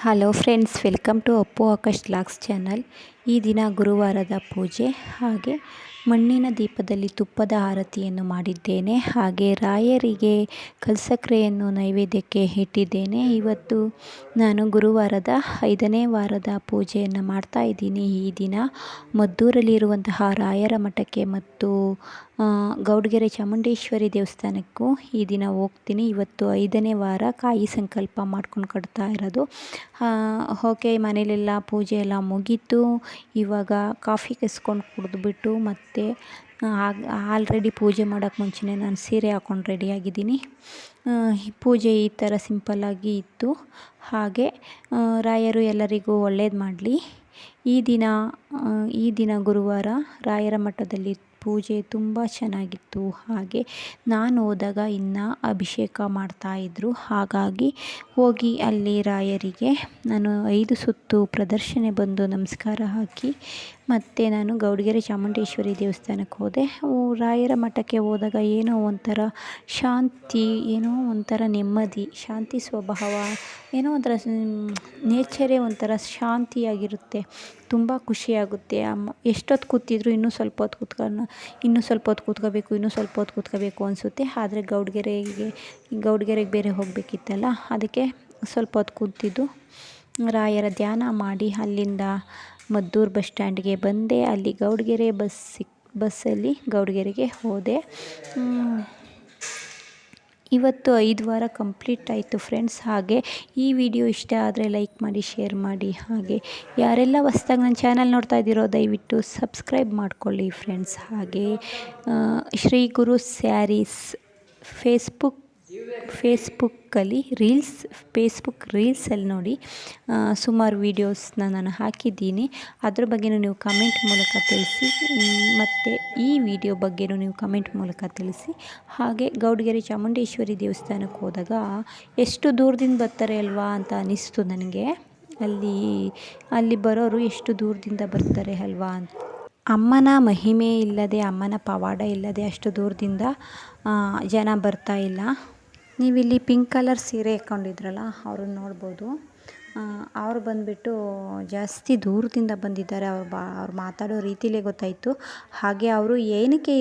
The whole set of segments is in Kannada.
Hello friends, welcome to Appu Akash vlogs channel. ಈ ದಿನ ಗುರುವಾರದ ಪೂಜೆ, ಹಾಗೆ ಮಣ್ಣಿನ ದೀಪದಲ್ಲಿ ತುಪ್ಪದ ಆರತಿಯನ್ನು ಮಾಡಿದ್ದೇನೆ. ಹಾಗೆ ರಾಯರಿಗೆ ಕಲ್ಸಕ್ರೆಯನ್ನು ನೈವೇದ್ಯಕ್ಕೆ ಇಟ್ಟಿದ್ದೇನೆ. ಇವತ್ತು ನಾನು ಗುರುವಾರದ 5ನೇ ವಾರದ ಪೂಜೆಯನ್ನು ಮಾಡ್ತಾ ಇದ್ದೀನಿ. ಈ ದಿನ ಮದ್ದೂರಲ್ಲಿರುವಂತಹ ರಾಯರ ಮಠಕ್ಕೆ ಮತ್ತು ಗೌಡಗೆರೆ ಚಾಮುಂಡೇಶ್ವರಿ ದೇವಸ್ಥಾನಕ್ಕೂ ಈ ದಿನ ಹೋಗ್ತೀನಿ. ಇವತ್ತು 5ನೇ ವಾರ ಕಾಯಿ ಸಂಕಲ್ಪ ಮಾಡ್ಕೊಂಡು ಕಟ್ತಾ ಇರೋದು. ಓಕೆ, ಮನೇಲೆಲ್ಲ ಪೂಜೆ ಎಲ್ಲ ಮುಗೀತು. ಇವಾಗ ಕಾಫಿ ಕೆಸ್ಕೊಂಡು ಕುಡಿದ್ಬಿಟ್ಟು ಮತ್ತು ಆಲ್ರೆಡಿ ಪೂಜೆ ಮಾಡೋಕ್ಕೆ ಮುಂಚೆನೇ ನಾನು ಸೀರೆ ಹಾಕ್ಕೊಂಡು ರೆಡಿಯಾಗಿದ್ದೀನಿ. ಪೂಜೆ ಈ ಥರ ಸಿಂಪಲ್ಲಾಗಿ ಇತ್ತು. ಹಾಗೆ ರಾಯರು ಎಲ್ಲರಿಗೂ ಒಳ್ಳೇದು ಮಾಡಲಿ. ಈ ದಿನ ಗುರುವಾರ ರಾಯರ ಮಠದಲ್ಲಿ ಪೂಜೆ ತುಂಬ ಚೆನ್ನಾಗಿತ್ತು. ಹಾಗೆ ನಾನು ಹೋದಾಗ ಇನ್ನು ಅಭಿಷೇಕ ಮಾಡ್ತಾಯಿದ್ರು. ಹಾಗಾಗಿ ಹೋಗಿ ಅಲ್ಲಿ ರಾಯರಿಗೆ ನಾನು 5 ಸುತ್ತು ಪ್ರದಕ್ಷಿಣೆ ಬಂದು ನಮಸ್ಕಾರ ಹಾಕಿ ಮತ್ತು ನಾನು ಗೌಡಗೆರೆ ಚಾಮುಂಡೇಶ್ವರಿ ದೇವಸ್ಥಾನಕ್ಕೆ ಹೋದೆ. ರಾಯರ ಮಠಕ್ಕೆ ಹೋದಾಗ ಏನೋ ಒಂಥರ ಶಾಂತಿ, ಏನೋ ಒಂಥರ ನೆಮ್ಮದಿ, ಶಾಂತಿ ಸ್ವಭಾವ, ಏನೋ ಒಂಥರ ನೇಚರೇ ಒಂಥರ ಶಾಂತಿಯಾಗಿರುತ್ತೆ. ತುಂಬ ಖುಷಿಯಾಗುತ್ತೆ. ಎಷ್ಟೊತ್ತು ಕೂತಿದ್ರು ಇನ್ನೂ ಸ್ವಲ್ಪ ಹೊತ್ತು ಕೂತ್ಕೋಬೇಕು ಅನಿಸುತ್ತೆ. ಆದರೆ ಗೌಡಗೆರೆಗೆ ಬೇರೆ ಹೋಗಬೇಕಿತ್ತಲ್ಲ, ಅದಕ್ಕೆ ಸ್ವಲ್ಪ ಹೊತ್ತು ಕೂತಿದ್ದು. ರಾಯರ ಧ್ಯಾನ ಮಾಡಿ ಅಲ್ಲಿಂದ ಮದ್ದೂರು ಬಸ್ ಸ್ಟ್ಯಾಂಡ್ಗೆ ಬಂದೆ. ಅಲ್ಲಿ ಗೌಡಗೆರೆ ಬಸ್ಸಲ್ಲಿ ಗೌಡಗೆರೆಗೆ ಹೋದೆ. ಇವತ್ತು 5 ವಾರ ಕಂಪ್ಲೀಟ್ ಆಯಿತು ಫ್ರೆಂಡ್ಸ್. ಹಾಗೆ ಈ ವಿಡಿಯೋ ಇಷ್ಟ ಆದರೆ ಲೈಕ್ ಮಾಡಿ, ಶೇರ್ ಮಾಡಿ. ಹಾಗೆ ಯಾರೆಲ್ಲ ಹೊಸ್ದಾಗಿ ನನ್ನ ಚಾನಲ್ ನೋಡ್ತಾ ಇದ್ದೀರೋ ದಯವಿಟ್ಟು ಸಬ್ಸ್ಕ್ರೈಬ್ ಮಾಡ್ಕೊಳ್ಳಿ ಫ್ರೆಂಡ್ಸ್. ಹಾಗೆ ಶ್ರೀ ಗುರು ಸ್ಯಾರೀಸ್ ಫೇಸ್ಬುಕ್ ರೀಲ್ಸಲ್ಲಿ ನೋಡಿ, ಸುಮಾರು ವೀಡಿಯೋಸ್ನ ನಾನು ಹಾಕಿದ್ದೀನಿ. ಅದ್ರ ಬಗ್ಗೆಯೂ ನೀವು ಕಮೆಂಟ್ ಮೂಲಕ ತಿಳಿಸಿ. ಮತ್ತು ಈ ವಿಡಿಯೋ ಬಗ್ಗೆಯೂ ನೀವು ಕಮೆಂಟ್ ಮೂಲಕ ತಿಳಿಸಿ. ಹಾಗೆ ಗೌಡಗೆರೆ ಚಾಮುಂಡೇಶ್ವರಿ ದೇವಸ್ಥಾನಕ್ಕೆ ಹೋದಾಗ ಎಷ್ಟು ದೂರದಿಂದ ಬರ್ತಾರೆ ಅಲ್ವಾ ಅಂತ ಅನ್ನಿಸ್ತು ನನಗೆ. ಅಲ್ಲಿ ಬರೋರು ಎಷ್ಟು ದೂರದಿಂದ ಬರ್ತಾರೆ ಅಲ್ವಾ ಅಂತ. ಅಮ್ಮನ ಮಹಿಮೆ ಇಲ್ಲದೆ, ಅಮ್ಮನ ಪವಾಡ ಇಲ್ಲದೆ ಅಷ್ಟು ದೂರದಿಂದ ಜನ ಬರ್ತಾ ಇಲ್ಲ. ನೀವಿಲ್ಲಿ ಪಿಂಕ್ ಕಲರ್ ಸೀರೆ ಹಾಕ್ಕೊಂಡಿದ್ರಲ್ಲ, ಅವ್ರನ್ನ ನೋಡ್ಬೋದು. ಅವರು ಬಂದುಬಿಟ್ಟು ಜಾಸ್ತಿ ದೂರದಿಂದ ಬಂದಿದ್ದಾರೆ. ಅವ್ರು ಮಾತಾಡೋ ರೀತಿಲೇ ಗೊತ್ತಾಯಿತು. ಹಾಗೆ ಅವರು ಏನಕ್ಕೆ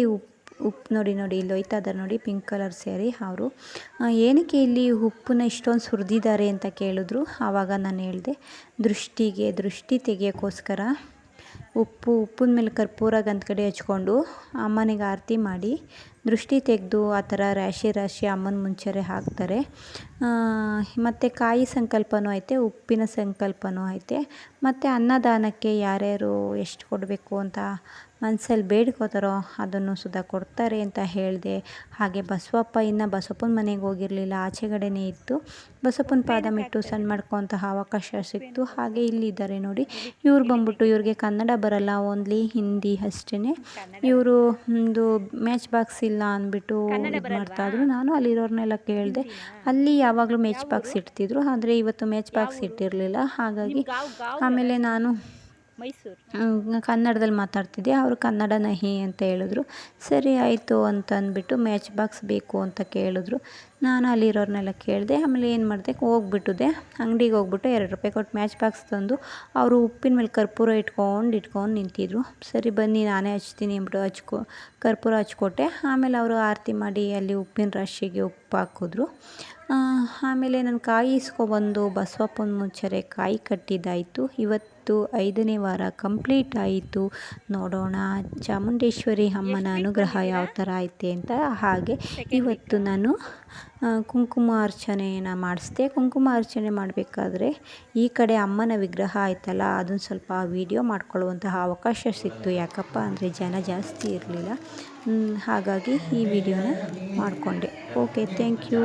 ಉಪ್ಪು ನೋಡಿ ಇಲ್ಲಿ ಹೋಯ್ತಾ ಇದ್ದಾರೆ ನೋಡಿ, ಪಿಂಕ್ ಕಲರ್ ಸ್ಯಾರಿ. ಅವರು ಏನಕ್ಕೆ ಇಲ್ಲಿ ಉಪ್ಪನ್ನ ಇಷ್ಟೊಂದು ಸುರಿದಿದ್ದಾರೆ ಅಂತ ಕೇಳಿದ್ರು. ಆವಾಗ ನಾನು ಹೇಳಿದೆ, ದೃಷ್ಟಿ ತೆಗೆಯೋಕ್ಕೋಸ್ಕರ ಉಪ್ಪಿನ ಮೇಲೆ ಕರ್ಪೂರ ಗಂಧಕಡ್ಡಿ ಹಚ್ಕೊಂಡು ಅಮ್ಮನಿಗೆ ಆರತಿ ಮಾಡಿ ದೃಷ್ಟಿ ತೆಗೆದು ಆ ಥರ ರಾಶಿ ಅಮ್ಮನ ಮುಂಚೆರೆ ಹಾಕ್ತಾರೆ. ಮತ್ತು ಕಾಯಿ ಸಂಕಲ್ಪನೂ ಐತೆ, ಉಪ್ಪಿನ ಸಂಕಲ್ಪನೂ ಐತೆ. ಮತ್ತು ಅನ್ನದಾನಕ್ಕೆ ಯಾರ್ಯಾರು ಎಷ್ಟು ಕೊಡಬೇಕು ಅಂತ ಮನಸ್ಸಲ್ಲಿ ಬೇಡ್ಕೋತಾರೋ ಅದನ್ನು ಸುಧಾ ಕೊಡ್ತಾರೆ ಅಂತ ಹೇಳಿದೆ. ಹಾಗೆ ಬಸವಪ್ಪನ ಮನೆಗೆ ಹೋಗಿರಲಿಲ್ಲ, ಆಚೆಗಡೆನೇ ಇತ್ತು. ಬಸವಪ್ಪನ ಪಾದ ಮಿಟ್ಟು ಸಣ್ಣ ಮಾಡ್ಕೊವಂತಹ ಅವಕಾಶ ಸಿಕ್ತು. ಹಾಗೆ ಇಲ್ಲಿದ್ದಾರೆ ನೋಡಿ. ಇವ್ರಿಗೆ ಕನ್ನಡ ಬರಲ್ಲ, ಓನ್ಲಿ ಹಿಂದಿ ಅಷ್ಟೇ. ಇವರು ಒಂದು ಮ್ಯಾಚ್ ಬಾಕ್ಸ್ ಇಲ್ಲ ಅಂದ್ಬಿಟ್ಟು ಇದು ಮಾಡ್ತಾಯಿದ್ರು. ನಾನು ಅಲ್ಲಿರೋರ್ನೆಲ್ಲ ಕೇಳಿದೆ. ಅಲ್ಲಿ ಯಾವಾಗಲೂ ಮ್ಯಾಚ್ ಬಾಕ್ಸ್ ಇಡ್ತಿದ್ರು, ಆದರೆ ಇವತ್ತು ಮ್ಯಾಚ್ ಬಾಕ್ಸ್ ಇಟ್ಟಿರಲಿಲ್ಲ. ಹಾಗಾಗಿ ಆಮೇಲೆ ನಾನು ಕನ್ನಡದಲ್ಲಿ ಮಾತಾಡ್ತಿದ್ದೆ. ಅವರು ಕನ್ನಡ ನಹಿ ಅಂತ ಹೇಳಿದ್ರು. ಸರಿ ಆಯಿತು ಅಂತ ಅಂದ್ಬಿಟ್ಟು ಮ್ಯಾಚ್ ಬಾಕ್ಸ್ ಬೇಕು ಅಂತ ಕೇಳಿದ್ರು. ನಾನು ಅಲ್ಲಿರೋರ್ನೆಲ್ಲ ಕೇಳಿದೆ. ಆಮೇಲೆ ಏನು ಮಾಡಿದೆ, ಅಂಗಡಿಗೆ ಹೋಗ್ಬಿಟ್ಟು 2 ರೂಪಾಯಿ ಕೊಟ್ಟು ಮ್ಯಾಚ್ ಬಾಕ್ಸ್ ತಂದು ಅವರು ಉಪ್ಪಿನ ಮೇಲೆ ಕರ್ಪೂರ ಇಟ್ಕೊಂಡು ನಿಂತಿದ್ರು. ಸರಿ ಬನ್ನಿ ನಾನೇ ಹಚ್ತೀನಿ ಅಂದ್ಬಿಟ್ಟು ಕರ್ಪೂರ ಹಚ್ಕೊಟ್ಟೆ. ಆಮೇಲೆ ಅವರು ಆರತಿ ಮಾಡಿ ಅಲ್ಲಿ ಉಪ್ಪಿನ ರಾಶಿಗೆ ಉಪ್ಪು ಹಾಕಿದ್ರು. ಆಮೇಲೆ ನಾನು ಕಾಯಿ ಇಸ್ಕೊಬಂದು ಬಸವಪ್ಪನ ಮುಂಚೆರೆ ಕಾಯಿ ಕಟ್ಟಿದ್ದಾಯಿತು. ಇವತ್ತು 5ನೇ ವಾರ ಕಂಪ್ಲೀಟ್ ಆಯಿತು. ನೋಡೋಣ ಚಾಮುಂಡೇಶ್ವರಿ ಅಮ್ಮನ ಅನುಗ್ರಹ ಯಾವ ಥರ ಐತೆ ಅಂತ. ಹಾಗೆ ಇವತ್ತು ನಾನು ಕುಂಕುಮಾರ್ಚನೆಯನ್ನು ಮಾಡಿಸ್ದೆ. ಕುಂಕುಮಾರ್ಚನೆ ಮಾಡಬೇಕಾದ್ರೆ ಈ ಕಡೆ ಅಮ್ಮನ ವಿಗ್ರಹ ಆಯ್ತಲ್ಲ, ಅದನ್ನು ಸ್ವಲ್ಪ ವಿಡಿಯೋ ಮಾಡ್ಕೊಳ್ಳುವಂತಹ ಅವಕಾಶ ಸಿಕ್ತು. ಯಾಕಪ್ಪ ಅಂದರೆ ಜನ ಜಾಸ್ತಿ ಇರಲಿಲ್ಲ. ಹಾಗಾಗಿ ಈ ವಿಡಿಯೋನ ಮಾಡಿಕೊಂಡೆ. Okay, thank you.